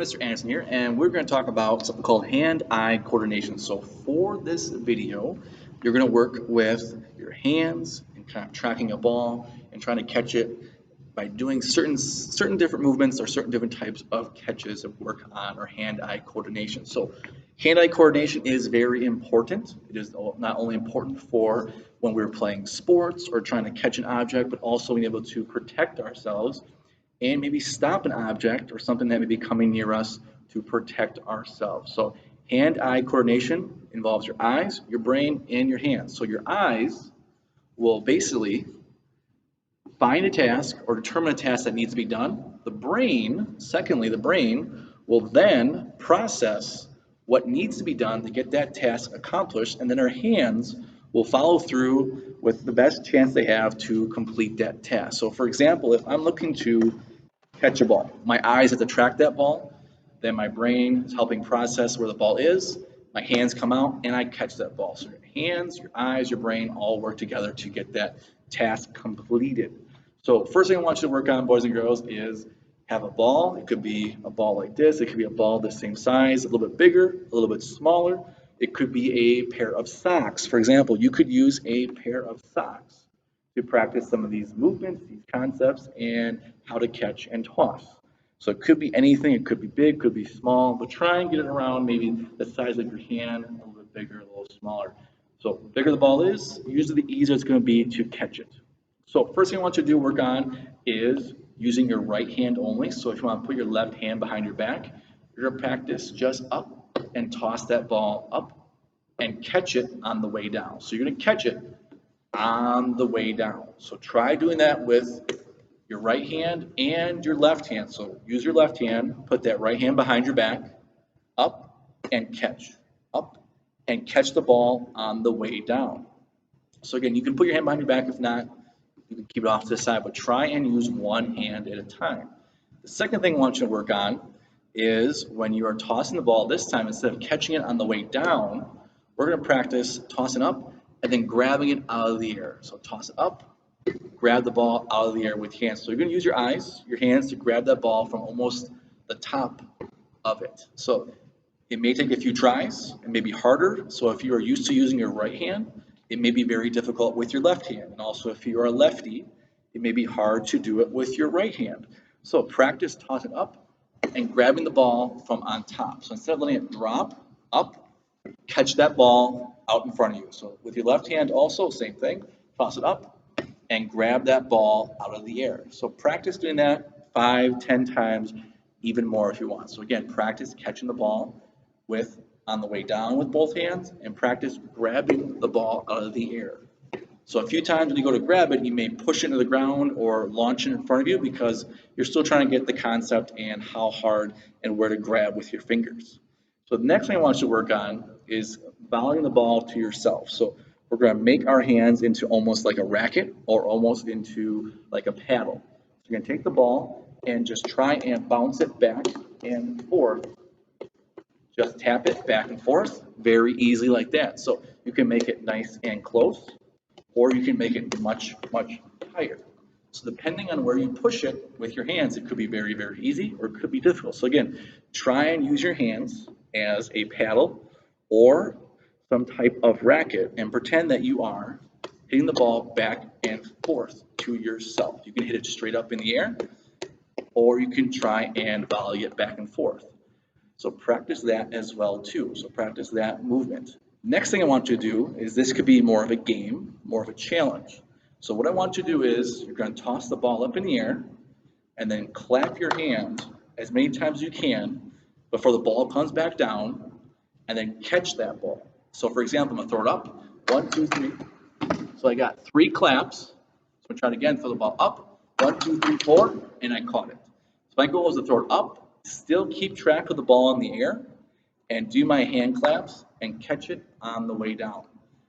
Mr. Anderson here, and we're going to talk about something called hand-eye coordination. So for this video, you're going to work with your hands and kind of tracking a ball and trying to catch it by doing certain different movements or certain different types of catches that work on our hand-eye coordination. So hand-eye coordination is very important. It is not only important for when we're playing sports or trying to catch an object, but also being able to protect ourselves and maybe stop an object or something that may be coming near us to protect ourselves. So hand-eye coordination involves your eyes, your brain, and your hands. So your eyes will basically find a task or determine a task that needs to be done. The brain will then process what needs to be done to get that task accomplished, and then our hands will follow through with the best chance they have to complete that task. So for example, if I'm looking to catch a ball, my eyes have to track that ball, then my brain is helping process where the ball is, my hands come out, and I catch that ball. So your hands, your eyes, your brain all work together to get that task completed. So first thing I want you to work on, boys and girls, is have a ball. It could be a ball like this. It could be a ball the same size, a little bit bigger, a little bit smaller. It could be a pair of socks. For example, you could use a pair of socks to practice some of these movements, these concepts, and how to catch and toss. So it could be anything. It could be big, could be small, but try and get it around maybe the size of your hand, a little bit bigger, a little smaller. So the bigger the ball is, usually the easier it's going to be to catch it. So first thing I want you to do work on is using your right hand only. So if you want to put your left hand behind your back, you're going to practice just up and toss that ball up and catch it on the way down. So you're going to catch it on the way down. So try doing that with your right hand and your left hand. So use your left hand, put that right hand behind your back, up and catch the ball on the way down. So again, you can put your hand behind your back. If not, you can keep it off to the side, but try and use one hand at a time. The second thing I want you to work on is when you are tossing the ball this time, instead of catching it on the way down, we're going to practice tossing up and then grabbing it out of the air. So toss it up, grab the ball out of the air with your hands. So you're going to use your eyes, your hands to grab that ball from almost the top of it. So it may take a few tries, it may be harder. So if you are used to using your right hand, it may be very difficult with your left hand. And also if you are a lefty, it may be hard to do it with your right hand. So practice tossing up and grabbing the ball from on top. So instead of letting it drop up, catch that ball out in front of you. So with your left hand also, same thing, toss it up and grab that ball out of the air. So practice doing that 5, 10 times, even more if you want. So again, practice catching the ball on the way down with both hands and practice grabbing the ball out of the air. So a few times when you go to grab it, you may push it into the ground or launch it in front of you because you're still trying to get the concept and how hard and where to grab with your fingers. So the next thing I want you to work on is volleying the ball to yourself. So we're going to make our hands into almost like a racket or almost into like a paddle. So you're going to take the ball and just try and bounce it back and forth. Just tap it back and forth very easily like that. So you can make it nice and close, or you can make it much, much higher. So depending on where you push it with your hands, it could be very, very easy or it could be difficult. So again, try and use your hands as a paddle or some type of racket and pretend that you are hitting the ball back and forth to yourself. You can hit it straight up in the air, or you can try and volley it back and forth. So practice that as well too. So practice that movement. Next thing I want you to do is this could be more of a game, more of a challenge. So what I want you to do is you're going to toss the ball up in the air and then clap your hands as many times as you can before the ball comes back down and then catch that ball. So for example, I'm going to throw it up. 1, 2, 3. So I got 3 claps. So I'm trying again, throw the ball up. 1, 2, 3, 4, and I caught it. So my goal is to throw it up, still keep track of the ball in the air, and do my hand claps and catch it on the way down.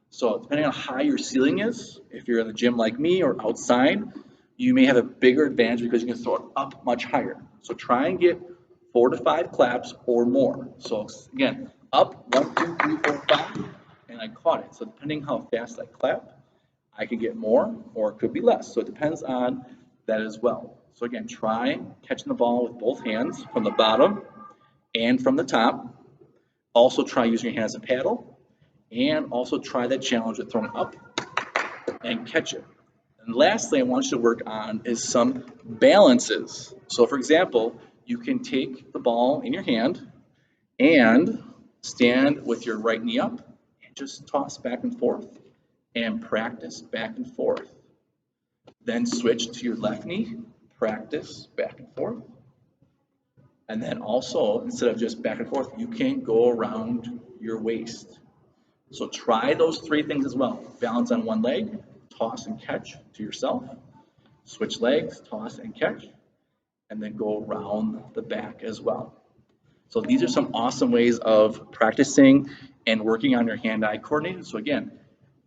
So depending on how high your ceiling is, if you're in the gym like me or outside, you may have a bigger advantage because you can throw it up much higher. So try and get 4 to 5 claps or more. So again, up, 1, 2, 3, 4, 5, and I caught it. So depending how fast I clap, I could get more or it could be less. So it depends on that as well. So again, try catching the ball with both hands from the bottom and from the top. Also try using your hand as a paddle, and also try that challenge of throwing up and catch it. And lastly, I want you to work on is some balances. So for example, you can take the ball in your hand and stand with your right knee up and just toss back and forth and practice back and forth. Then switch to your left knee, practice back and forth. And then also, instead of just back and forth, you can go around your waist. So try those three things as well. Balance on one leg, toss and catch to yourself, switch legs, toss and catch, and then go around the back as well. So these are some awesome ways of practicing and working on your hand-eye coordination. So again,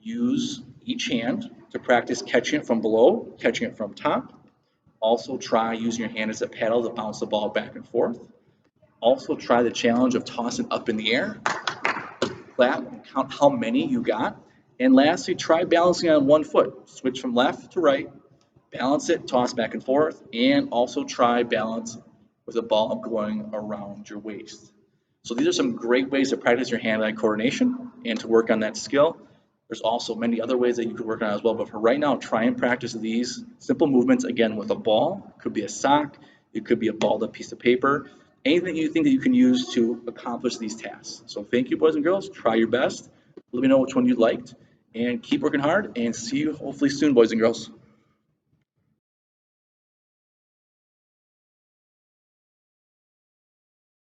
use each hand to practice catching it from below, catching it from top. Also try using your hand as a paddle to bounce the ball back and forth. Also try the challenge of tossing up in the air. Clap and count how many you got. And lastly, try balancing on one foot. Switch from left to right, balance it, toss back and forth, and also try balance with a ball going around your waist. So these are some great ways to practice your hand-eye coordination and to work on that skill. There's also many other ways that you could work on as well, but for right now, try and practice these simple movements again with a ball. It could be a sock, it could be a balled up piece of paper, anything you think that you can use to accomplish these tasks. So thank you, boys and girls. Try your best. Let me know which one you liked, and keep working hard, and see you hopefully soon, boys and girls.